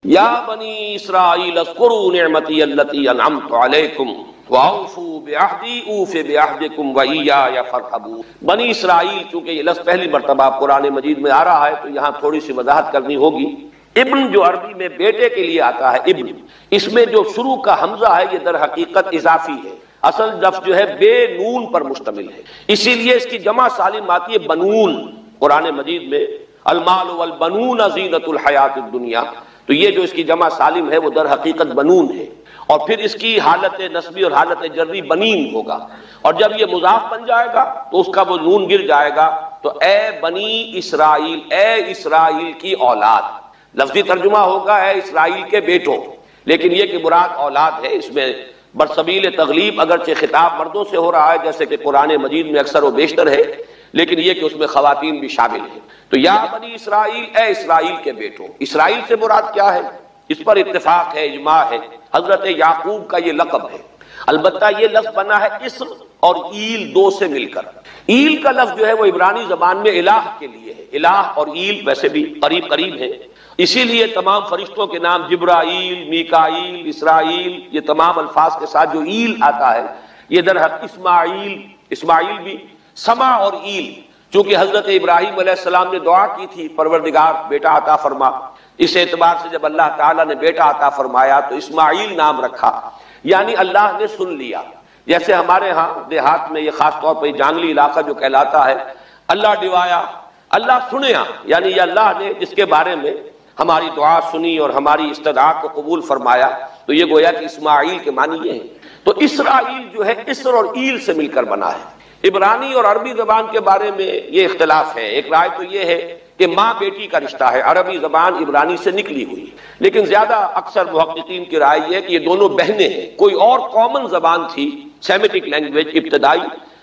یا بنی اسرائیل اذکروا نعمتی التی انعمت علیکم واوفوا بعہدی اوف بعہدکم وایای فارہبون۔ بنی اسرائیل، چونکہ یہ لفظ پہلی مرتبہ قرآن مجید میں آ رہا ہے تو یہاں تھوڑی سی وضاحت کرنی ہوگی۔ ابن جو عربی میں بیٹے کے لیے آتا ہے ابن، اس میں جو شروع کا حمزہ ہے یہ در حقیقت اضافی ہے، اصل لفظ جو ہے بے نون پر مشتمل ہے، اسی لیے اس کی جمع سالم آتی ہے بنون۔ قرآن مجید میں المال والبنون زینۃ الحیات الدنیا، تو یہ جو اس کی جمع سالم ہے وہ در حقیقت بنون ہے، اور پھر اس کی حالت نسبی اور حالت جری بنین ہوگا، اور جب یہ مضاف بن جائے گا تو اس کا وہ نون گر جائے گا، تو اے بنی اسرائیل، اے اسرائیل کی اولاد۔ لفظی ترجمہ ہوگا اے اسرائیل کے بیٹوں، لیکن یہ کہ مراد اولاد ہے، اس میں برسبیل تغلیب اگرچہ خطاب مردوں سے ہو رہا ہے جیسے کہ قرآن مجید میں اکثر و بیشتر ہے، لیکن یہ کہ اس میں خواتین بھی شامل ہیں۔ تو یا بنی اسرائیل، اے اسرائیل کے بیٹوں۔ اسرائیل سے مراد کیا ہے؟ اس پر اتفاق ہے، اجماع ہے، حضرت یعقوب کا یہ لقب ہے۔ البتہ یہ لفظ بنا ہے اسر اور ایل دو سے مل کر۔ ایل کا لفظ جو ہے وہ عبرانی زبان میں الہ کے لیے ہے، الہ اور ایل ویسے بھی قریب قریب ہیں، اسی لیے تمام فرشتوں کے نام جبرائیل، میکائیل، اسرائیل، یہ تمام الفاظ کے ساتھ جو ایل آتا ہے یہ در حق اسماعیل بھی سما اور ایل، چونکہ حضرت ابراہیم علیہ السلام نے دعا کی تھی پروردگار بیٹا عطا فرما، اس اعتبار سے جب اللہ تعالیٰ نے بیٹا عطا فرمایا تو اسماعیل نام رکھا، یعنی اللہ نے سن لیا۔ جیسے ہمارے ہاں دیہات میں یہ خاص طور پر جانگلی علاقہ جو کہلاتا ہے، اللہ ڈوایا، اللہ سنیا، یعنی یہ اللہ نے جس کے بارے میں ہماری دعا سنی اور ہماری استدعا کو قبول فرمایا، تو یہ گویا کہ اسماعیل کے معنی یہ ہے۔ تو اسرائیل جو ہے اسر اور ایل سے مل کر بنا ہے۔ عبرانی اور عربی زبان کے بارے میں یہ اختلاف ہے، ایک رائے تو یہ ہے کہ ماں بیٹی کا رشتہ ہے، عربی زبان عبرانی سے نکلی ہوئی، لیکن زیادہ اکثر محققین کی رائے یہ ہے کہ یہ دونوں بہنیں ہیں۔ کوئی اور کامن زبان تھی، سیمیٹک لینگویج ابتدائی،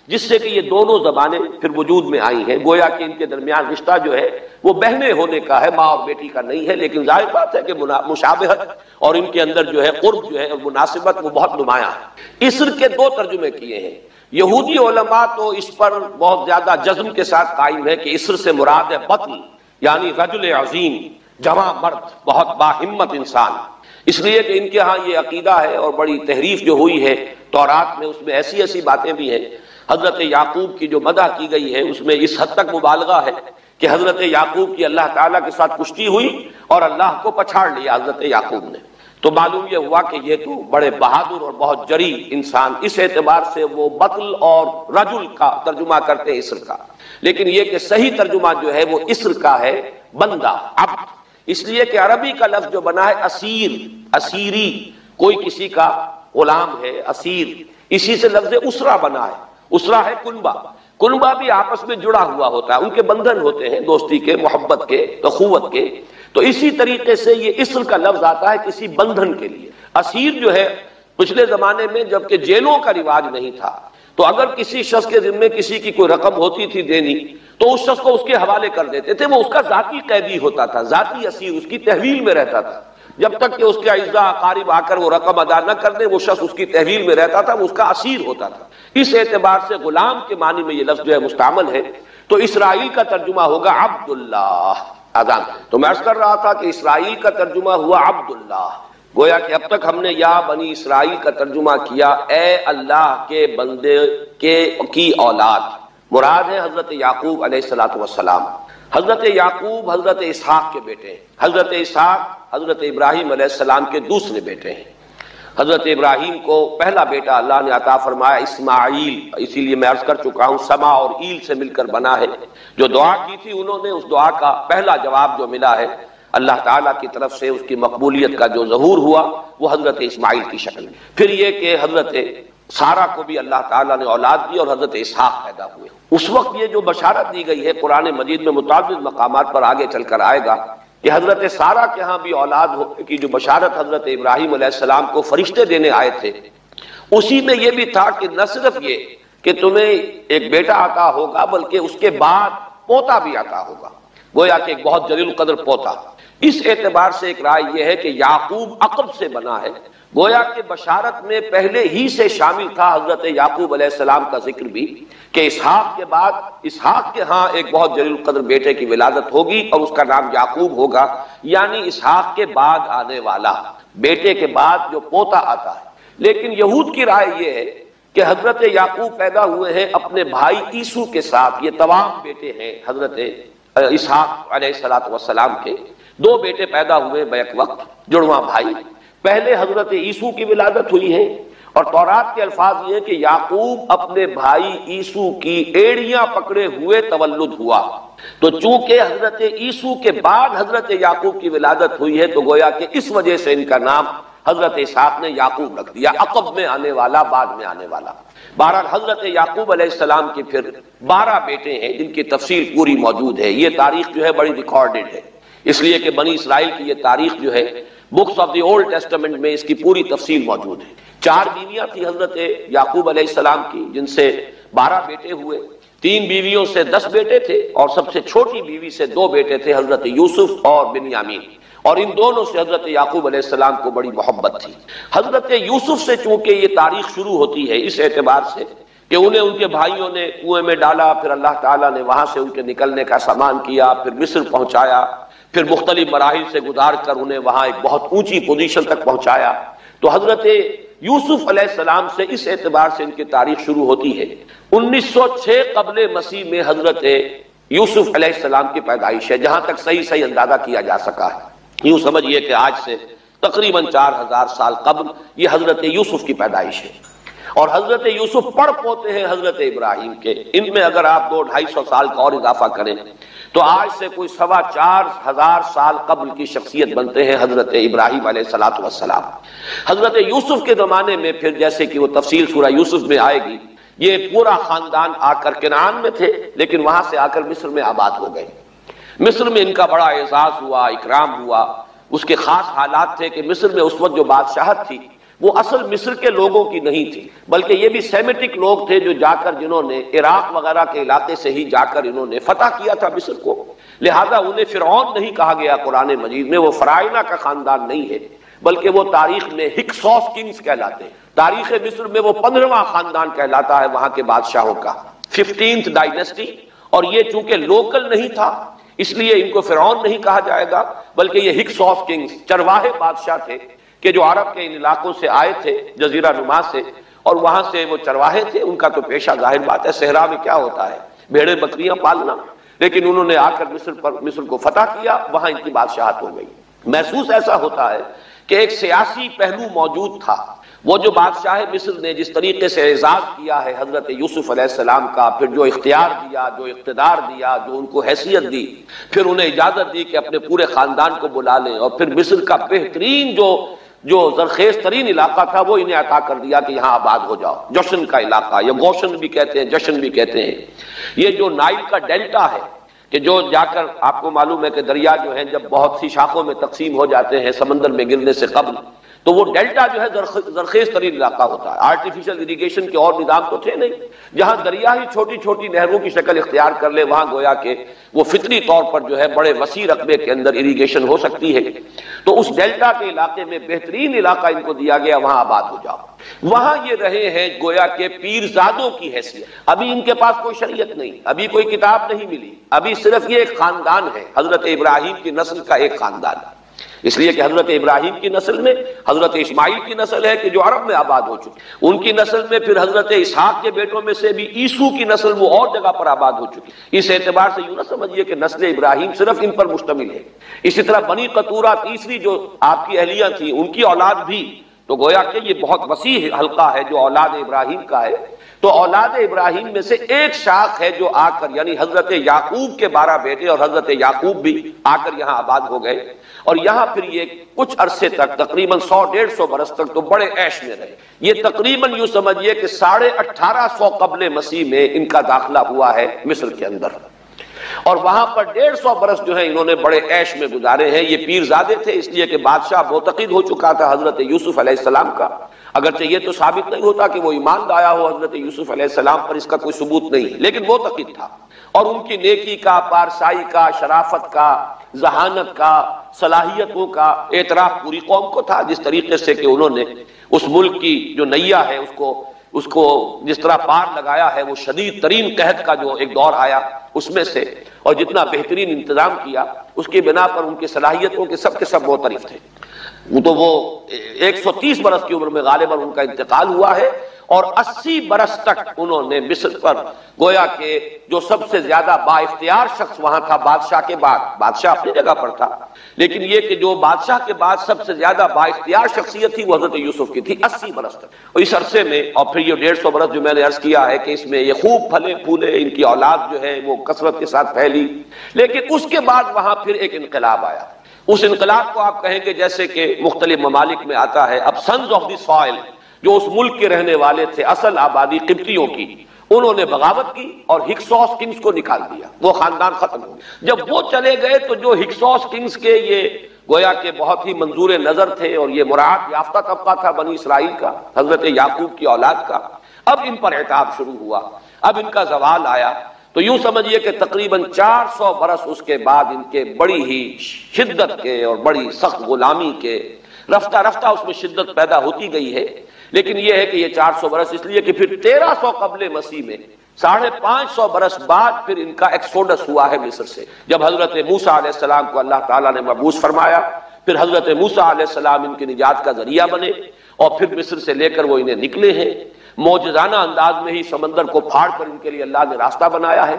جس سے کہ یہ دونوں زبانیں پھر وجود میں آئی ہیں، گویا کہ ان کے درمیان رشتہ جو ہے وہ بہنیں ہونے کا ہے، ماں اور بیٹی کا نہیں ہے، لیکن ظاہر بات ہے کہ مشابہت اور ان کے اندر جو ہے قرب جو ہے اور مناسبت وہ بہت نمایاں ہے۔ اسر کے دو ترجمے کیے ہیں، یہودی علماء تو اس پر بہت زیادہ جزم کے ساتھ قائم ہے کہ اسر سے مراد ہے بطن، یعنی رجل عظیم، جواں مرد، بہت باہمت انسان، اس لیے کہ ان کے ہاں یہ عقیدہ ہے اور بڑی تحریف جو ہوئی ہے تورات میں، اس میں ایسی ایسی باتیں بھی ہیں۔ حضرت یعقوب کی جو مدح کی گئی ہے اس میں اس حد تک مبالغہ ہے کہ حضرت یعقوب کی اللہ تعالیٰ کے ساتھ کشتی ہوئی اور اللہ کو پچھاڑ لیا حضرت یعقوب نے، تو معلوم یہ ہوا کہ یہ تو بڑے بہادر اور بہت جری انسان، اس اعتبار سے وہ بطل اور رجل کا ترجمہ کرتے ہیں اسر کا، لیکن یہ کہ صحیح ترجمہ جو ہے وہ اسر کا ہے، بندہ، عبد، اس لیے کہ عربی کا لفظ جو بنا ہے اسیر، اسیری، کوئی کسی کا غلام ہے، اسیر، اسی سے لفظ اسرہ بنا ہے۔ اسرہ ہے کنبہ، کنبہ بھی آپس میں جڑا ہوا ہوتا ہے، ان کے بندھن ہوتے ہیں دوستی کے، محبت کے، اخوت کے، تو اسی طریقے سے یہ اسر کا لفظ آتا ہے کسی بندھن کے لیے۔ اسیر جو ہے پچھلے زمانے میں جبکہ جیلوں کا رواج نہیں تھا، تو اگر کسی شخص کے ذمے کسی کی کوئی رقم ہوتی تھی دینی تو اس شخص کو اس کے حوالے کر دیتے تھے، وہ اس کا ذاتی قیدی ہوتا تھا، ذاتی اسیر، اس کی تحویل میں رہتا تھا، جب تک کہ اس کے اعزاء اقارب آ کر وہ رقم ادا نہ کر دیں وہ شخص اس کی تحویل میں رہتا تھا، وہ اس کا اسیر ہوتا تھا۔ اس اعتبار سے غلام کے معنی میں یہ لفظ جو ہے مستعمل ہے، تو اسرائیل کا ترجمہ ہوگا عبداللہ۔ آزان تو میں عرض کر رہا تھا کہ اسرائیل کا ترجمہ ہوا عبداللہ، گویا کہ اب تک ہم نے یا بنی اسرائیل کا ترجمہ کیا اے اللہ کے بندے کی اولاد، مراد ہے حضرت یعقوب علیہ السلام۔ حضرت یعقوب حضرت اسحاق کے بیٹے ہیں، حضرت اسحاق حضرت ابراہیم علیہ السلام کے دوسرے بیٹے ہیں۔ حضرت ابراہیم کو پہلا بیٹا اللہ نے عطا فرمایا اسماعیل، اسی لیے میں عرض کر چکا ہوں سما اور ایل سے مل کر بنا ہے۔ جو دعا کی تھی انہوں نے، اس دعا کا پہلا جواب جو ملا ہے اللہ تعالیٰ کی طرف سے، اس کی مقبولیت کا جو ظہور ہوا وہ حضرت اسماعیل کی شکل میں۔ پھر یہ کہ حضرت سارہ کو بھی اللہ تعالیٰ نے اولاد دی اور حضرت اسحاق پیدا ہوئے۔ اس وقت یہ جو بشارت دی گئی ہے قرآن مجید میں متعدد مقامات پر آگے چل کر آئے گا کہ حضرت سارہ کے ہاں بھی اولاد ہونے کی جو بشارت حضرت ابراہیم علیہ السلام کو فرشتے دینے آئے تھے، اسی میں یہ بھی تھا کہ نہ صرف یہ کہ تمہیں ایک بیٹا عطا ہوگا بلکہ اس کے بعد پوتا بھی عطا ہوگا، گویا کہ ایک بہت جلیل القدر پوتا، اس اعتبار سے ایک رائے یہ ہے کہ یعقوب عقب سے بنا ہے، گویا کہ بشارت میں پہلے ہی سے شامل تھا حضرت یعقوب علیہ السلام کا ذکر بھی، کہ اسحاق کے بعد اسحاق کے ہاں ایک بہت جلیل القدر بیٹے کی ولادت ہوگی اور اس کا نام یعقوب ہوگا، یعنی اسحاق کے بعد آنے والا، بیٹے کے بعد جو پوتا آتا ہے۔ لیکن یہود کی رائے یہ ہے کہ حضرت یعقوب پیدا ہوئے ہیں اپنے بھائی عیسو کے ساتھ، یہ تمام بیٹے ہیں حضرت اسحاق علیہ السلام کے، دو بیٹے پیدا ہوئے بیک وقت، جڑواں بھائی۔ پہلے حضرت عیسو کی ولادت ہوئی ہے، اور تورات کے الفاظ یہ کہ یعقوب اپنے بھائی عیسو کی ایڑیاں پکڑے ہوئے تولد ہوا، تو چونکہ حضرت عیسو کے بعد حضرت یعقوب کی ولادت ہوئی ہے تو گویا کہ اس وجہ سے ان کا نام حضرت اسحاق نے یعقوب رکھ دیا، عقب میں آنے والا، بعد میں آنے والا۔ بہرحال حضرت یعقوب علیہ السلام کے پھر 12 بیٹے ہیں جن کی تفصیل پوری موجود ہے، یہ تاریخ جو ہے بڑی ریکارڈڈ ہے، اس لیے کہ بنی اسرائیل کی یہ تاریخ جو ہے books of the old testament میں اس کی پوری تفصیل موجود ہے۔ 4 بیویاں تھی حضرت یعقوب علیہ السلام کی، جن سے 12 بیٹے ہوئے، 3 بیویوں سے 10 بیٹے تھے، اور سب سے چھوٹی بیوی سے 2 بیٹے تھے، حضرت یوسف اور بنیامین، اور ان دونوں سے حضرت یعقوب علیہ السلام کو بڑی محبت تھی۔ حضرت یوسف سے چونکہ یہ تاریخ شروع ہوتی ہے اس اعتبار سے کہ انہیں ان کے بھائیوں نے کنویں میں ڈالا، پھر اللہ تعالیٰ نے وہاں سے ان کے نکلنے کا سامان کیا، پھر مصر پہنچایا، پھر مختلف مراحل سے گزار کر انہیں وہاں ایک بہت اونچی پوزیشن تک پہنچایا، تو حضرت یوسف علیہ السلام سے اس اعتبار سے ان کی تاریخ شروع ہوتی ہے۔ 1906 قبل مسیح میں حضرت یوسف علیہ السلام کی پیدائش ہے، جہاں تک صحیح اندازہ کیا جا سکا ہے۔ یوں سمجھئے کہ آج سے تقریباً 4000 سال قبل یہ حضرت یوسف کی پیدائش ہے، اور حضرت یوسف پڑ پوتے ہیں حضرت ابراہیم کے۔ ان میں اگر آپ 200-250 سال کا اور اضافہ کریں تو آج سے کوئی 4,2500 سال قبل کی شخصیت بنتے ہیں حضرت ابراہیم علیہ السلام۔ حضرت یوسف کے زمانے میں پھر جیسے کہ وہ تفصیل سورہ یوسف میں آئے گی، یہ پورا خاندان آ کر کنعان میں تھے، لیکن وہاں سے آ کر مصر میں آباد ہو گئے۔ مصر میں ان کا بڑا اعزاز ہوا، اکرام ہوا۔ اس کے خاص حالات تھے کہ مصر میں اس وقت جو بادشاہت تھی وہ اصل مصر کے لوگوں کی نہیں تھی، بلکہ یہ بھی سیمیٹک لوگ تھے جو جا کر جنہوں نے عراق وغیرہ کے علاقے سے ہی جا کر انہوں نے فتح کیا تھا مصر کو، لہذا انہیں فرعون نہیں کہا گیا قرآن مجید میں، وہ فرعونہ کا خاندان نہیں ہے، بلکہ وہ تاریخ میں ہکسوس کنگز کہلاتے ہیں۔ تاریخ مصر میں وہ 15واں خاندان کہلاتا ہے وہاں کے بادشاہوں کا، 15th ڈائنیسٹی، اور یہ چونکہ لوکل نہیں تھا اس لیے ان کو فرعون نہیں کہا جائے گا، بلکہ یہ ہکسوس کنگز چرواہے بادشاہ تھے کہ جو عرب کے ان علاقوں سے آئے تھے جزیرہ نما سے، اور وہاں سے وہ چرواہے تھے، ان کا تو پیشہ ظاہر بات ہے صحرا میں کیا ہوتا ہے، بھیڑیں بکریاں پالنا، لیکن انہوں نے آ کر مصر کو فتح کیا، وہاں ان کی بادشاہت ہو گئی۔ محسوس ایسا ہوتا ہے کہ ایک سیاسی پہلو موجود تھا، وہ جو بادشاہ مصر نے جس طریقے سے اعزاز کیا ہے حضرت یوسف علیہ السلام کا، پھر جو اختیار دیا، جو اقتدار دیا، جو ان کو حیثیت دی، پھر انہیں اجازت دی کہ اپنے پورے خاندان کو بلا لیں، اور پھر مصر کا بہترین جو زرخیز ترین علاقہ تھا وہ انہیں عطا کر دیا کہ یہاں آباد ہو جاؤ، جشن کا علاقہ، یا گوشن بھی کہتے ہیں، جشن بھی کہتے ہیں۔ یہ جو نائل کا ڈیلٹا ہے کہ جو جا کر آپ کو معلوم ہے کہ دریا جو ہیں جب بہت سی شاخوں میں تقسیم ہو جاتے ہیں سمندر میں گرنے سے قبل، تو وہ ڈیلٹا جو ہے زرخیز ترین علاقہ ہوتا ہے۔ آرٹیفیشل اریگیشن کے اور نظام تو تھے نہیں، جہاں دریا ہی چھوٹی چھوٹی نہروں کی شکل اختیار کر لے وہاں گویا کہ وہ فطری طور پر جو ہے بڑے وسیع رقبے کے اندر اریگیشن ہو سکتی ہے، تو اس ڈیلٹا کے علاقے میں بہترین علاقہ ان کو دیا گیا، وہاں آباد ہو جاؤ۔ وہاں یہ رہے ہیں گویا کہ پیرزادوں کی حیثیت، ابھی ان کے پاس کوئی شریعت نہیں، ابھی کوئی کتاب نہیں ملی، ابھی صرف یہ ایک خاندان ہے، حضرت ابراہیم کی نسل کا ایک خاندان ہے، اس لیے کہ حضرت ابراہیم کی نسل میں حضرت اسماعیل کی نسل ہے کہ جو عرب میں آباد ہو چکی، ان کی نسل میں پھر حضرت اسحاق کے بیٹوں میں سے بھی عیسو کی نسل وہ اور جگہ پر آباد ہو چکی۔ اس اعتبار سے یوں نہ سمجھیے کہ نسل ابراہیم صرف ان پر مشتمل ہے، اسی طرح بنی قطورہ تیسری جو آپ کی اہلیہ تھی ان کی اولاد بھی، تو گویا کہ یہ بہت وسیع حلقہ ہے جو اولاد ابراہیم کا ہے۔ تو اولاد ابراہیم میں سے ایک شاخ ہے جو آ کر، یعنی حضرت یعقوب کے 12 بیٹے اور حضرت یعقوب بھی آ کر یہاں آباد ہو گئے، اور یہاں پھر یہ کچھ عرصے تک تقریباً 100-150 برس تک تو بڑے عیش میں رہے۔ یہ تقریباً یوں سمجھیے کہ 1850 قبل مسیح میں ان کا داخلہ ہوا ہے مصر کے اندر، اور وہاں پر 150 برس جو ہیں انہوں نے بڑے عیش میں گزارے ہیں۔ یہ پیرزادے تھے اس لیے کہ بادشاہ معتقد ہو چکا تھا حضرت یوسف علیہ السلام کا، اگرچہ یہ تو ثابت نہیں ہوتا کہ وہ ایمان لایا ہو حضرت یوسف علیہ السلام پر، اس کا کوئی ثبوت نہیں، لیکن معتقد تھا، اور ان کی نیکی کا، پارسائی کا، شرافت کا، ذہانت کا، صلاحیتوں کا اعتراف پوری قوم کو تھا، جس طریقے سے کہ انہوں نے اس ملک کی جو نیا ہے اس کو جس طرح پار لگایا ہے، وہ شدید ترین قحط کا جو ایک دور آیا اس میں سے، اور جتنا بہترین انتظام کیا اس کی بنا پر ان کی صلاحیتوں کے سب معترف تھے۔ وہ 130 برس کی عمر میں غالباً ان کا انتقال ہوا ہے، اور 80 برس تک انہوں نے مصر پر گویا کہ جو سب سے زیادہ با اختیار شخص وہاں تھا بادشاہ کے بعد، بادشاہ اپنی جگہ پر تھا لیکن یہ کہ جو بادشاہ کے بعد سب سے زیادہ با اختیار شخصیت تھی وہ حضرت یوسف کی تھی 80 برس تک۔ اور اس عرصے میں اور پھر یہ 150 برس جو میں نے عرض کیا ہے کہ اس میں یہ خوب پھلے پھولے، ان کی اولاد جو ہے وہ کثرت کے ساتھ پھیلی، لیکن اس کے بعد وہاں پھر ایک انقلاب آیا۔ اس انقلاب کو آپ کہیں گے جیسے کہ مختلف ممالک میں آتا ہے، اب سنز آف دی سوائل جو اس ملک کے رہنے والے تھے، اصل آبادی قبطیوں کی، انہوں نے بغاوت کی اور ہکسوس کنگز کو نکال دیا، وہ خاندان ختم ہو گیا۔ جب وہ چلے گئے تو جو ہکسوس کنگز کے یہ گویا کہ بہت ہی منظور نظر تھے اور یہ مراعات یافتہ طبقہ تھا بنی اسرائیل کا، حضرت یعقوب کی اولاد کا، اب ان پر عتاب شروع ہوا، اب ان کا زوال آیا۔ تو یوں سمجھیے کہ تقریباً 400 برس اس کے بعد ان کے بڑی ہی شدت کے اور بڑی سخت غلامی کے، رفتہ رفتہ اس میں شدت پیدا ہوتی گئی ہے، لیکن یہ ہے کہ یہ 400 برس اس لیے کہ پھر 1300 قبل مسیح میں 550 برس بعد پھر ان کا ایکسوڈس ہوا ہے مصر سے، جب حضرت موسیٰ علیہ السلام کو اللہ تعالیٰ نے مبعوث فرمایا، پھر حضرت موسیٰ علیہ السلام ان کی نجات کا ذریعہ بنے، اور پھر مصر سے لے کر وہ انہیں نکلے ہیں، معجزانہ انداز میں ہی سمندر کو پھاڑ کر ان کے لیے اللہ نے راستہ بنایا ہے،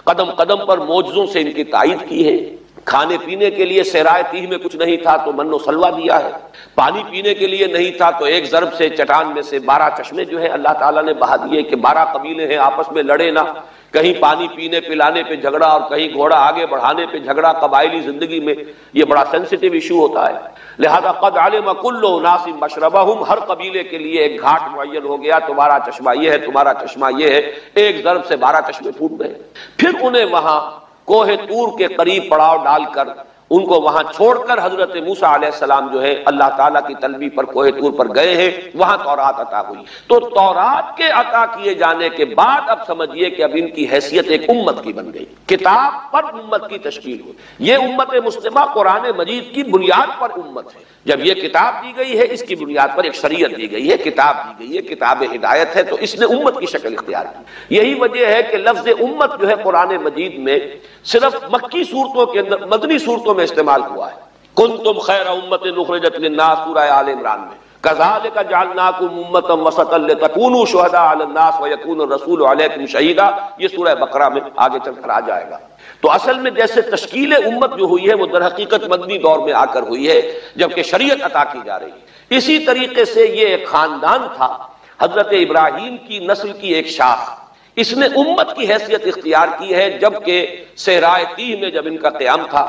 قدم قدم پر معجزوں سے ان کی تائید کی ہے، کھانے پینے کے لیے صحرائے تیہ میں کچھ نہیں تھا تو من و سلوہ دیا ہے، پانی پینے کے لیے نہیں تھا تو ایک ضرب سے چٹان میں سے 12 چشمے جو ہے اللہ تعالیٰ نے بہا دیے کہ 12 قبیلے ہیں آپس میں لڑے نہ، کہیں پانی پینے پلانے پہ جھگڑا اور کہیں گھوڑا آگے بڑھانے پہ جھگڑا، قبائلی زندگی میں یہ بڑا سینسیٹیو ایشو ہوتا ہے، لہذا قد علم کل اناس مشربہم، ہر قبیلے کے لیے ایک گھاٹ معین ہو گیا، تمہارا چشمہ یہ ہے، تمہارا چشمہ یہ ہے، ایک ضرب سے 12 چشمے پھوٹ گئے۔ پھر انہیں وہاں کوہ طور کے قریب پڑاؤ ڈال کر ان کو وہاں چھوڑ کر حضرت موسیٰ علیہ السلام جو ہے اللہ تعالیٰ کی طلبی پر کوہ طور پر گئے ہیں، وہاں تورات عطا ہوئی۔ تو تورات کے عطا کیے جانے کے بعد اب سمجھیے کہ اب ان کی حیثیت ایک امت کی بن گئی، کتاب پر امت کی تشکیل ہوئی۔ یہ امت مسلمہ قرآن مجید کی بنیاد پر امت ہے، جب یہ کتاب دی گئی ہے اس کی بنیاد پر ایک شریعت دی گئی ہے، کتاب دی گئی ہے، کتاب ہدایت ہے، تو اس نے امت کی شکل اختیار کی۔ یہی وجہ ہے کہ لفظ امت جو ہے قرآن مجید میں صرف مکی صورتوں کے اندر، مدنی صورتوں میں استعمال ہوا ہے۔ کنتم خیر امت اخرجت للناس سورہ آل عمران میں، کذالک جعلناکم امۃ وسطا لتکونوا شہداء علی الناس ویکون الرسول علیکم شہیدا، یہ سورہ بقرہ میں آگے چل کر آ جائے گا۔ تو اصل میں جیسے تشکیل امت جو ہوئی ہے وہ در حقیقت مدنی دور میں آ کر ہوئی ہے جبکہ شریعت عطا کی جا رہی ہے۔ اسی طریقے سے یہ ایک خاندان تھا، حضرت ابراہیم کی نسل کی ایک شاخ، اس نے امت کی حیثیت اختیار کی ہے جبکہ صحرائے تیہ میں جب ان کا قیام تھا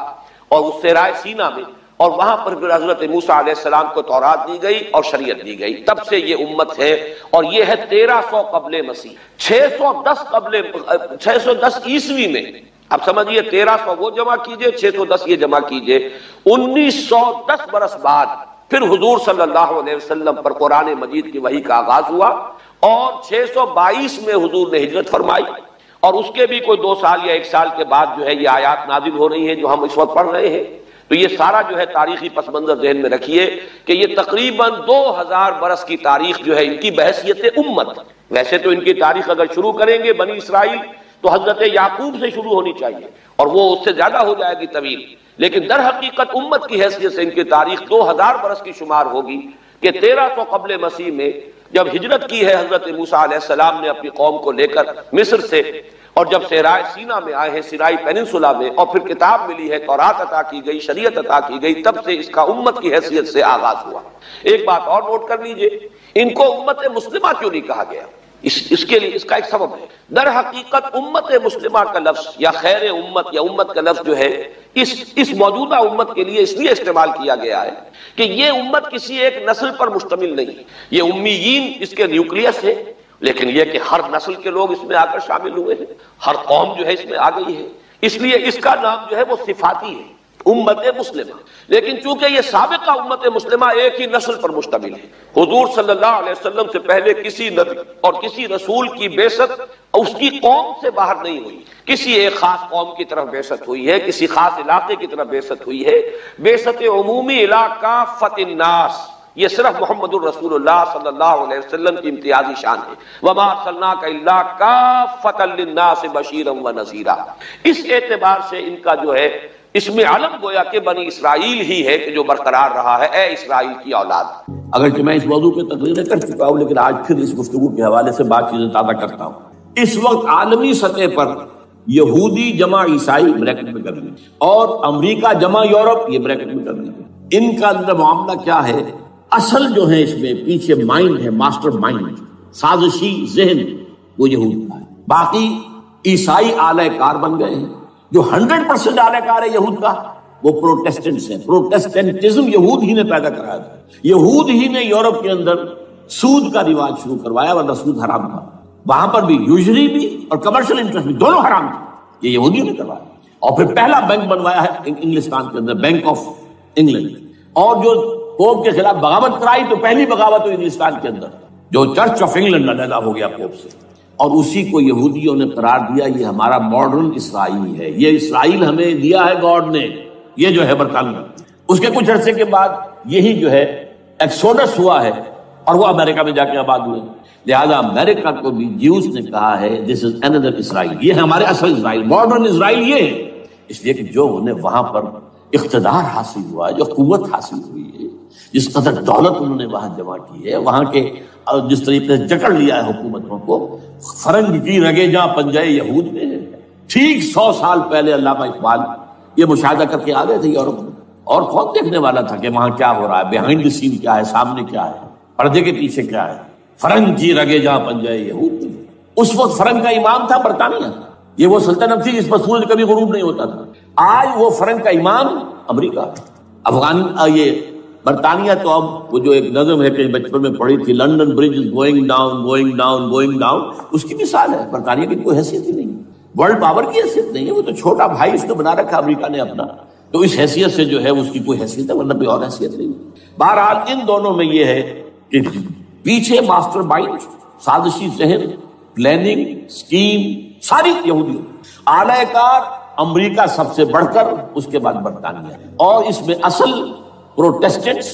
اور اس صحرائے سینا میں، اور وہاں پر پھر حضرت موسیٰ علیہ السلام کو تورات دی گئی اور شریعت دی گئی، تب سے یہ امت ہے، اور یہ ہے 1300 قبل مسیح۔ 610 عیسوی میں، اب سمجھیے 1300 وہ جمع کیجئے، 610 یہ جمع کیجئے، 1910 برس بعد پھر حضور صلی اللہ علیہ وسلم پر قرآن مجید کی وحی کا آغاز ہوا، اور 622 میں حضور نے ہجرت فرمائی، اور اس کے بھی کوئی 2 سال یا 1 سال کے بعد جو ہے یہ آیات نازل ہو رہی ہیں جو ہم اس وقت پڑھ رہے ہیں۔ تو یہ سارا جو ہے تاریخی پس منظر ذہن میں رکھیے کہ یہ تقریباً 2000 برس کی تاریخ جو ہے ان کی بحیثیت امت، ویسے تو ان کی تاریخ اگر شروع کریں گے بنی اسرائیل تو حضرت یعقوب سے شروع ہونی چاہیے اور وہ اس سے زیادہ ہو جائے گی طویل، لیکن در حقیقت امت کی حیثیت سے ان کی تاریخ 2000 برس کی شمار ہوگی کہ 1300 قبل مسیح میں جب ہجرت کی ہے حضرت موسیٰ علیہ السلام نے اپنی قوم کو لے کر مصر سے، اور جب صحرائے سینا میں آئے ہیں، سینائی پیننسولا میں، اور پھر کتاب ملی ہے، تورات عطا کی گئی، شریعت عطا کی گئی، تب سے اس کا امت کی حیثیت سے آغاز ہوا۔ ایک بات اور نوٹ کر لیجئے، ان کو امت مسلمہ کیوں نہیں کہا گیا؟ اس کے لیے اس کا ایک سبب ہے۔ در حقیقت امت مسلمہ کا لفظ یا خیر امت یا امت کا لفظ جو ہے اس موجودہ امت کے لیے اس لیے استعمال کیا گیا ہے کہ یہ امت کسی ایک نسل پر مشتمل نہیں، یہ امیین اس کے نیوکلیس ہے، لیکن یہ کہ ہر نسل کے لوگ اس میں آ کر شامل ہوئے ہیں، ہر قوم جو ہے اس میں آ گئی ہے، اس لیے اس کا نام جو ہے وہ صفاتی ہے۔ امت مسلمہ، لیکن چونکہ یہ سابقہ امت مسلمہ ایک ہی نسل پر مشتمل ہے، حضور صلی اللہ علیہ وسلم سے پہلے کسی نبی اور کسی رسول کی بعثت اس کی قوم سے باہر نہیں ہوئی، کسی ایک خاص قوم کی طرف بعثت ہوئی ہے، کسی خاص علاقے کی طرف بعثت ہوئی ہے۔ بعثت عمومی الی کافۃ الناس، یہ صرف محمد الرسول اللہ صلی اللہ علیہ وسلم کی امتیازی شان ہے۔ وما ارسلناک الا کافۃ للناس بشیرا ونذیرا۔ اس اعتبار سے ان کا جو ہے اس میں علم گویا کہ بنی اسرائیل ہی ہے کہ جو برقرار رہا ہے، اے اسرائیل کی اولاد۔ اگرچہ میں اس موضوع پہ تقریر کر چکا ہوں، لیکن آج پھر اس گفتگو کے حوالے سے بات چیزیں تازہ کرتا ہوں۔ اس وقت عالمی سطح پر یہودی جمع عیسائی بریکٹ میں کر لیجیے، اور امریکہ جمع یورپ یہ بریکٹ میں کر لیجیے۔ ان کا اندر معاملہ کیا ہے؟ اصل جو ہے اس میں پیچھے مائنڈ ہے، ماسٹر مائنڈ، سازشی ذہن، وہ یہود کا ہے۔ باقی عیسائی آلہ کار بن گئے ہیں۔ جو 100% آلہ کار ہے یہود کا وہ پروٹیسٹنٹس ہیں۔ پروٹیسٹنٹزم یہود ہی نے پیدا کرایا تھا، یہود ہی نے یورپ کے اندر سود کا رواج شروع کروایا، ورنہ سود حرام تھا وہاں پر بھی، یوزری بھی اور کمرشل انٹرسٹ بھی، دونوں حرام تھے، یہ یہودیوں نے کروایا۔ اور پھر پہلا بینک بنوایا ہے انگلستان کے اندر، بینک آف انگلینڈ۔ اور جو پوپ کے خلاف بغاوت کرائی تو پہلی بغاوت ہوئی انگلستان کے اندر، جو چرچ آف انگلینڈ علیحدہ ہو گیا پوپ سے، اور اسی کو یہودیوں نے قرار دیا یہ ہمارا ماڈرن اسرائیل ہے، یہ اسرائیل ہمیں دیا ہے گاڈ نے، یہ جو ہے برطانیہ۔ اس کے کچھ عرصے کے بعد یہی جو ہے ایکسوڈس ہوا ہے اور وہ امریکہ میں جا کے آباد ہوئے، لہذا امریکہ کو بھی جیوز نے کہا ہے دس از اندر اسرائیل، یہ ہمارے اصل اسرائیل، ماڈرن اسرائیل یہ ہے۔ اس لیے کہ جو انہیں وہاں پر اقتدار حاصل ہوا ہے، جو قوت حاصل ہوئی ہے، جس قدر دولت انہوں نے وہاں جمع کی ہے، وہاں کے جس طریقے سے جکڑ لیا ہے حکومتوں کو، فرنگ کی رگے جہاں پنجے یہود میں ہے۔ ٹھیک 100 سال پہلے علامہ اقبال یہ مشاہدہ کر کے آ گئے تھے یورپ میں، اور کون دیکھنے والا تھا کہ وہاں کیا ہو رہا ہے، بیہائنڈ دی سین کیا ہے، سامنے کیا ہے، پردے کے پیچھے کیا ہے۔ فرنگ کی رگے جہاں پنجے یہود میں، اس وقت فرنگ کا امام تھا برطانیہ، یہ وہ سلطنت تھی جس پر سورج کبھی غروب نہیں ہوتا تھا۔ آج وہ فرنگ کا امام امریکہ، افغان، یہ برطانیہ تو اب وہ جو ایک نظم ہے کہ بچپن میں پڑھی تھی، London bridge is going down going down going down, اس کی مثال ہے۔ برطانیہ کی کوئی حیثیت ہی نہیں ہے، ورلڈ پاور کی حیثیت نہیں ہے، وہ تو چھوٹا بھائی اس نے بنا رکھا امریکہ نے اپنا، تو اس حیثیت سے جو ہے اس کی کوئی حیثیت ہے، ورنہ کوئی اور حیثیت نہیں ہے۔ بہرحال ان دونوں میں یہ ہے کہ پیچھے ماسٹر مائنڈ، سازشی ذہن، پلاننگ، اسکیم ساری یہودی، اعلی کار امریکہ سب سے بڑھ کر، اس کے بعد برطانیہ، اور اس میں اصل پروٹیسٹنٹس،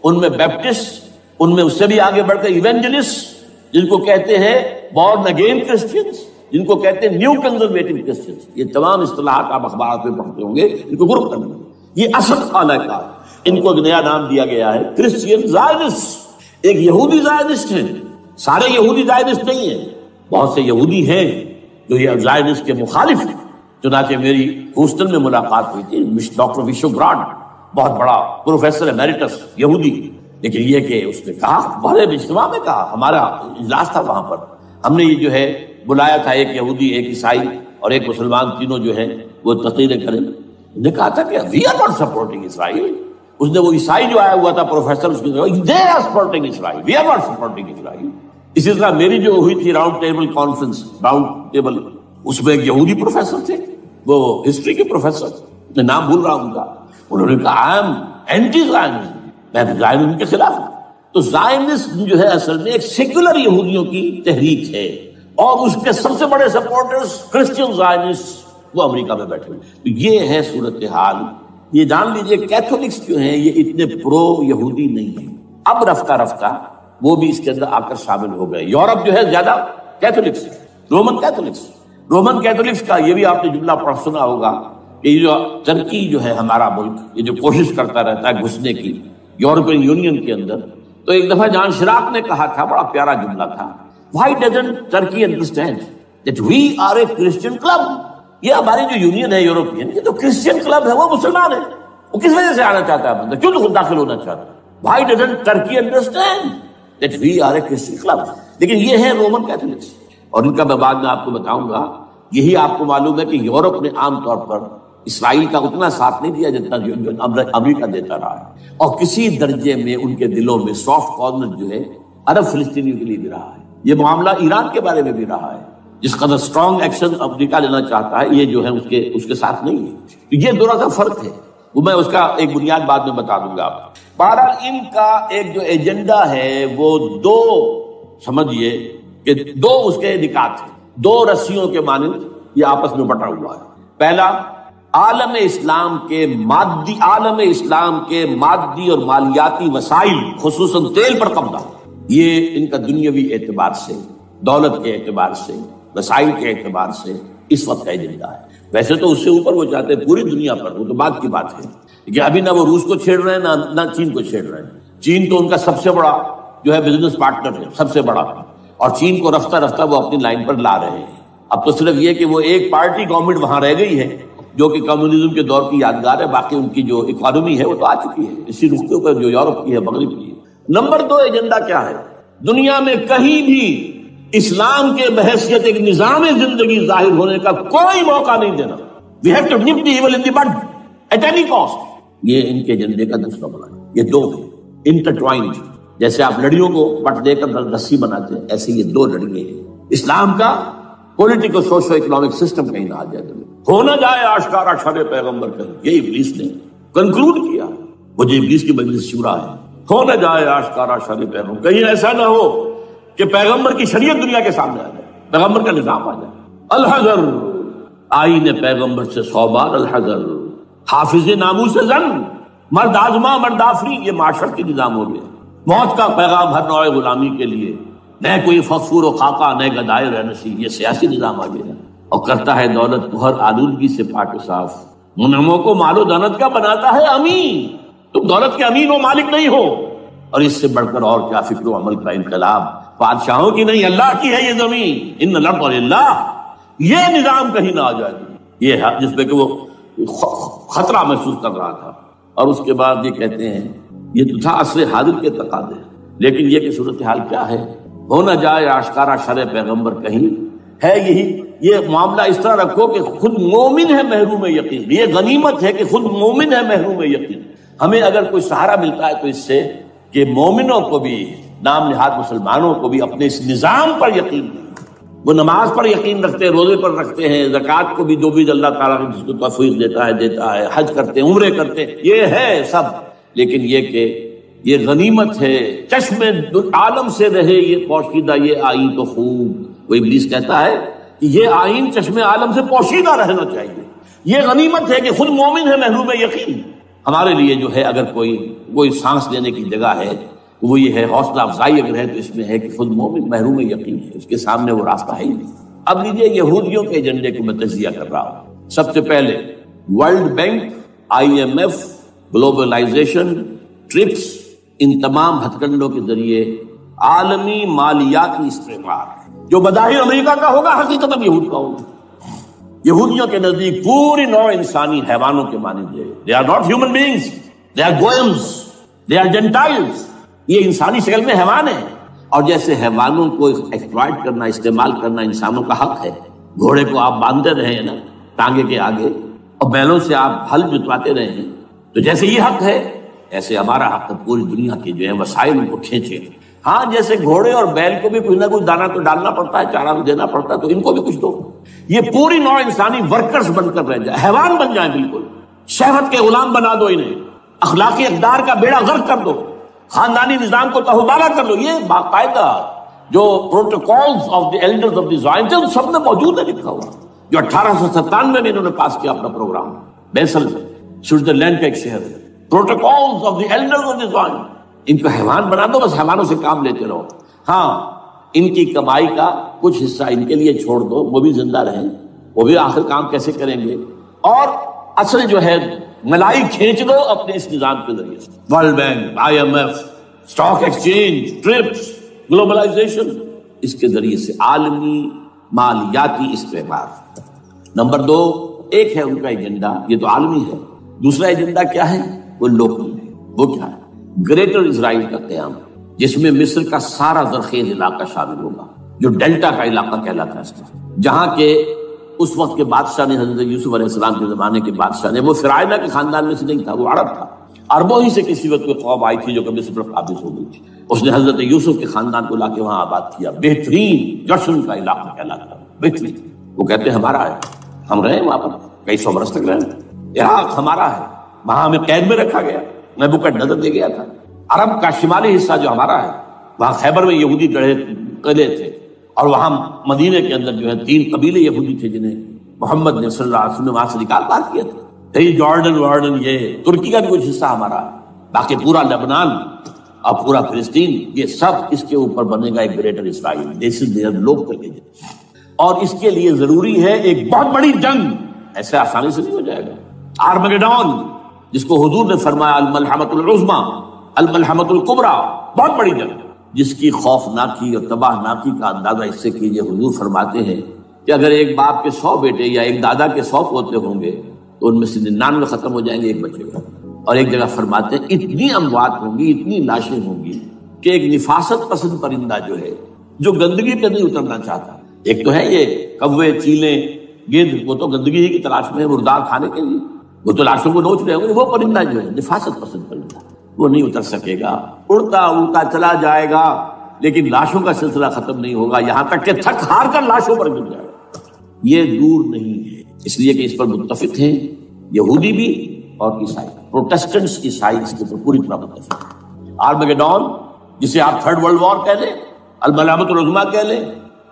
ان میں بیپٹسٹ، ان میں اس سے بھی آگے بڑھ کر ایونجلسٹ، جن کو کہتے ہیں بورن اگین کرسچنز، جن کو کہتے ہیں نیو کنزرویٹو کرسچنز، یہ تمام اصطلاحات آپ اخبارات میں پڑھتے ہوں گے، ان کو گروپ کرنا، یہ اصل اعلی کار۔ ان کو ایک نیا نام دیا گیا ہے کرسچین زائنسٹ۔ ایک یہودی زائنسٹ ہیں، سارے یہودی زائنسٹ نہیں ہیں، بہت سے یہودی ہیں جو یہ زائنسٹ کے مخالف ہیں۔ چنانچہ میری ہیوسٹن میں ملاقات ہوئی تھی ڈاکٹر وشو براڈ، بہت بڑا پروفیسر ایمیریٹس یہودی، لیکن یہ کہ اس نے کہا، بڑے اجتماع میں کہا، ہمارا اجلاس تھا وہاں پر، ہم نے یہ جو ہے بلایا تھا ایک یہودی، ایک عیسائی اور ایک مسلمان، تینوں جو ہیں وہ تقریریں کریں۔ انہوں نے کہا تھا کہ وی آر ناٹ سپورٹنگ اسرائیل۔ اس نے وہ عیسائی جو آیا ہوا تھا پروفیسر، اس نے کہا they are supporting Israel, we are not supporting Israel. اسی طرح میری جو ہوئی تھی round table conference, round table, اس میں ایک یہودی پروفیسر تھے، وہ ہسٹری کے پروفیسر، میں نام بھول رہا ہوں ان کا، انہوں نے کہا آئی ایم اینٹی زائنسٹ، میں زائنسٹ کے خلاف ہوں۔ تو زائنسٹ جو ہے اصل میں ایک سیکولر یہودیوں کی تحریک ہے، اور اس کے سب سے بڑے سپورٹرز کرسچین زائنسٹ وہ امریکہ میں بیٹھے ہوئے۔ تو یہ ہے صورتحال۔ یہ جان لیجئے کیتھولکس جو ہیں یہ اتنے پرو یہودی نہیں ہیں، اب رفتہ رفتہ وہ بھی اس کے اندر آ کر شامل ہو گئے۔ یورپ جو ہے زیادہ Catholics, Roman Catholics, Roman Catholics کا یہ بھی آپ نے جملہ پڑھ سنا ہوگا کہ یہ جو ترکی جو ہے ہمارا ملک، یہ جو کوشش کرتا رہتا ہے گھسنے کی یورپین یونین کے اندر، تو ایک دفعہ جان شراق نے کہا تھا، بڑا پیارا جملہ تھا، Why doesn't Turkey understand that we are a Christian club؟ یہ ہماری جو یونین ہے یورپین، یہ تو کرسچین کلب ہے، وہ مسلمان ہے، وہ کس وجہ سے آنا چاہتا ہے بندہ، کیوں تو خود داخل ہونا چاہتا ہے؟ Why doesn't Turkey understand that we are a Christian club؟ لیکن یہ ہے رومن کیتھولکس، اور ان کا میں بعد میں آپ کو بتاؤں گا۔ یہی آپ کو معلوم ہے کہ یورپ نے عام طور پر اسرائیل کا اتنا ساتھ نہیں دیا جتنا جو امریکہ دیتا رہا ہے، اور کسی درجے میں ان کے دلوں میں سافٹ کارنر جو ہے عرب فلسطینیوں کے لیے بھی رہا ہے۔ یہ معاملہ ایران کے بارے میں بھی رہا ہے، جس قدر اسٹرانگ ایکشن امریکہ لینا چاہتا ہے، یہ جو ہے اس کے ساتھ نہیں ہے۔ تو یہ تھوڑا سا فرق ہے۔ وہ میں اس کا ایک بنیاد بعد میں بتا دوں گا آپ کو۔ بہرحال ان کا ایک جو ایجنڈا ہے وہ دو سمجھیے کہ دو اس کے نکات ہیں، دو رسیوں کے مانند یہ آپس میں بٹا ہوا ہے۔ پہلا، عالم اسلام کے مادی اور مالیاتی وسائل خصوصاً تیل پر قبضہ، یہ ان کا دنیاوی اعتبار سے، دولت کے اعتبار سے، وسائل کے اعتبار سے اس وقت کا ایجنڈا ہے۔ ویسے تو اس سے اوپر وہ چاہتے ہیں پوری دنیا پر، وہ تو بعد کی بات ہے کہ ابھی نہ وہ روس کو چھیڑ رہے ہیں نہ چین کو چھیڑ رہے ہیں۔ چین تو ان کا سب سے بڑا جو ہے بزنس پارٹنر ہے، سب سے بڑا، اور چین کو رفتہ رفتہ وہ اپنی لائن پر لا رہے ہیں۔ اب تو صرف یہ کہ وہ ایک پارٹی گورنمنٹ وہاں رہ گئی ہے جو کہ کمیونزم کے دور کی یادگار ہے، باقی ان کی جو اکانومی ہے وہ تو آ چکی ہے اسی رختے پر جو یورپ کی ہے، مغرب کی ہے۔ نمبر دو ایجنڈا کیا ہے؟ دنیا میں کہیں بھی اسلام کے بحیثیت ایک نظام زندگی ظاہر ہونے کا کوئی موقع نہیں دینا۔ We have to nip the evil in the bud at any cost۔ یہ ان کے ایجنڈے کا دوسرا بڑا ہے۔ یہ دو ہیں انٹرٹوائنڈ، جیسے آپ لڑیوں کو پٹ دے کر رسی بناتے ہیں، ایسے یہ دو لڑیے ہیں۔ اسلام کا پولیٹیکل سوشو اکنامک سسٹم کہیں نہ آ جائے، ہو نہ جائے آشکارا شر پیغمبر کہیں، یہ ابلیس نے کنکلوڈ کیا، وہ جو ابلیس کی مجلس شورا ہے، ہو نہ جائے آشکارا شر پیغمبر، کہیں ایسا نہ ہو کہ پیغمبر کی شریعت دنیا کے سامنے آ جائے، پیغمبر کا نظام آ جائے۔ الحذر، آئین پیغمبر سے 100 بار الحذر، حافظ ناموس زن، مرد آزما مرد آفری، یہ معاشرت کی نظام ہو گیا۔ موت کا پیغام ہر نوع غلامی کے لیے، نہ کوئی فخر و خاکہ نہ گدائے رہنسی، یہ سیاسی نظام آ گیا، اور کرتا ہے دولت کو ہر آلودگی سے پاک و صاف، منعموں کو مال و دولت کا بناتا ہے امین، تم دولت کے امین و مالک نہیں ہو۔ اور اس سے بڑھ کر اور کیا فکر و عمل کا انقلاب، بادشاہوں کی نہیں اللہ کی ہے یہ زمین، ان الارض للہ، یہ نظام کہیں نہ آ جائے، یہ ہے جس پہ کہ وہ خطرہ محسوس کر رہا تھا۔ اور اس کے بعد یہ کہتے ہیں یہ تو تھا عصر حاضر کے تقاضے، لیکن یہ کہ صورتحال کیا ہے؟ ہو نہ جائے آشکارا شرع پیغمبر کہیں، ہے یہی، یہ معاملہ اس طرح رکھو کہ خود مومن ہے محروم یقین، یہ غنیمت ہے کہ خود مومن ہے محروم یقین۔ ہمیں اگر کوئی سہارا ملتا ہے تو اس سے کہ مومنوں کو بھی، نام نہاد مسلمانوں کو بھی اپنے اس نظام پر یقین نہیں، وہ نماز پر یقین رکھتے ہیں، روزے پر رکھتے ہیں، زکوٰۃ کو بھی جو بھی اللہ تعالیٰ جس کو توفیق دیتا ہے، حج کرتے ہیں، عمرے کرتے ہیں، یہ ہے سب، لیکن یہ کہ یہ غنیمت ہے، چشم عالم سے رہے یہ پوشیدہ یہ آئین تو خوب۔ وہ ابلیس کہتا ہے کہ یہ آئین چشم عالم سے پوشیدہ رہنا چاہیے، یہ غنیمت ہے کہ خود مومن ہے محروم یقین۔ ہمارے لیے جو ہے اگر کوئی سانس لینے کی جگہ ہے وہ یہ ہے، حوصلہ افزائی اگر ہے تو اس میں ہے کہ خود مومن محروم یقین ہے، اس کے سامنے وہ راستہ ہے ہی نہیں۔ اب لیجیے یہودیوں کے ایجنڈے کو میں تجزیہ کر رہا ہوں۔ سب سے پہلے World Bank, IMF، globalisation, TRIPS, ان تمام ہتھ کنڈوں کے ذریعے عالمی مالیاتی استعمار جو بظاہر امریکہ کا ہوگا حقیقت اب یہود کا ہوگا۔ یہودیوں کے نزدیک پوری نوع انسانی حیوانوں کے مانند ہے، they are not human beings, they are goyim, they are gentiles، یہ انسانی شکل میں حیوان ہیں، اور جیسے حیوانوں کو ایکسپلائٹ کرنا، استعمال کرنا انسانوں کا حق ہے، گھوڑے کو آپ باندھتے رہے ہیں نا ٹانگے کے آگے، اور بیلوں سے آپ ہل جتواتے رہے ہیں، تو جیسے یہ حق ہے ایسے ہمارا حق ہے پوری دنیا کے جو ہے وسائل ان کو کھینچے۔ ہاں جیسے گھوڑے اور بیل کو بھی کچھ نہ کچھ دانا تو ڈالنا پڑتا ہے، چارہ تو دینا پڑتا ہے، تو ان کو بھی کچھ دو، یہ پوری نوع انسانی ورکرز بن کر رہ جائے، حیوان بن جائیں، بالکل شہوت کے غلام بنا دو انہیں، اخلاقی اقدار کا بیڑا غرق کر دو، خاندانی نظام کو تہوبالا کر لو۔ یہ باقاعدہ جو Protocols of the Elders of the Zion سب میں موجود ہے، لکھا ہوا، جو 1897 میں انہوں نے پاس کیا اپنا پروگرام، بیسل میں، سوئٹزرلینڈ کا ایک شہر ہے، Protocols of the Elders of the Zion. ان کو حیوان بنا دو، بس حیوانوں سے کام لیتے رہو، ہاں ان کی کمائی کا کچھ حصہ ان کے لیے چھوڑ دو، وہ بھی زندہ رہیں، وہ بھی آخر کام کیسے کریں گے، اور اصل جو ہے ملائی کھینچ دو اپنے اس نظام کے ذریعے سے۔ World Bank, IMF، stock exchange, TRIPS, globalisation, اس کے ذریعے سے عالمی مالیاتی استعمار۔ نمبر 2 ایک ہے ان کا ایجنڈا، یہ تو عالمی ہے، دوسرا ایجنڈا کیا ہے؟ وہ لوکل ہے۔ وہ کیا ہے؟ گریٹر اسرائیل کا قیام، جس میں مصر کا سارا زرخیز علاقہ شامل ہوگا، جو ڈیلٹا کا علاقہ کہلاتا ہے اس کا، جہاں کے اس وقت کے بادشاہ نے، حضرت یوسف علیہ السلام کے زمانے کے بادشاہ نے، وہ فرعونہ کے خاندان میں سے نہیں تھا، وہ عرب تھا، عربوں ہی سے کسی وقت کوئی قوم آئی تھی جو کہ مصر پر قابض ہو گئی تھی، اس نے حضرت یوسف کے خاندان کو لا کے وہاں آباد کیا، بہترین جشن کا علاقہ کہلاتا ہے، بہترین، وہ کہتے ہیں ہمارا ہے، ہم رہے وہاں پر کئی 100 برس تک رہے، عراق ہمارا ہے، وہاں ہمیں قید میں رکھا گیا، نیبوکڈنیزر دے گیا تھا۔ عرب کا شمالی حصہ جو ہمارا ہے، وہاں خیبر میں یہودی قلعے تھے، اور وہاں مدینے کے اندر جو ہے 3 قبیلے یہودی تھے جنہیں محمد نے صلی اللہ علیہ وسلم نے وہاں سے نکال باہر کیا تھا۔ یہ جارڈن یہ ترکی کا بھی کچھ حصہ ہمارا ہے، باقی پورا لبنان اور پورا فلسطین یہ سب اس کے اوپر بنے گا ایک greater Israel, this is there لوگ کر کے۔ اور اس کے لیے ضروری ہے ایک بہت بڑی جنگ، ایسے آسانی سے نہیں ہو جائے گا۔ آرمگیڈون جس کو حضور نے فرمایا الملحمۃ العظمیٰ، الملحمۃ الکبریٰ، بہت بڑی جنگ جس کی خوفناکی اور تباہ ناکی کا اندازہ اس سے کیجئے۔ حضور فرماتے ہیں کہ اگر ایک باپ کے 100 بیٹے یا ایک دادا کے 100 پوتے ہوں گے تو ان میں سے 99 ختم ہو جائیں گے، ایک بچے گا۔ اور ایک جگہ فرماتے ہیں اتنی اموات ہوں گی، اتنی لاشیں ہوں گی کہ ایک نفاست پسند پرندہ جو ہے، جو گندگی پہ نہیں اترنا چاہتا، ایک تو ہے یہ کوے، چیلیں، گدھ، وہ تو گندگی ہی کی تلاش میں ہے مردار کھانے کے لیے، وہ تو لاشوں کو نوچ رہے ہوں گے۔ وہ پرندہ جو ہے نفاست پسند پرندہ، وہ نہیں اتر سکے گا، اڑتا اڑتا چلا جائے گا، لیکن لاشوں کا سلسلہ ختم نہیں ہوگا، یہاں تک کہ تھک ہار کر لاشوں پر گر جائے گا۔ یہ دور نہیں ہے، اس لیے کہ اس پر متفق ہیں یہودی بھی اور عیسائی، پروٹسٹنٹس عیسائی اس کے اوپر پوری طرح متفق ہیں۔ آرمگیڈون جسے آپ 3rd ورلڈ وار کہہ لیں، الملحمۃ العظمیٰ کہہ لیں،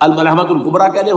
الملحمۃ الکبریٰ کہہ لیں،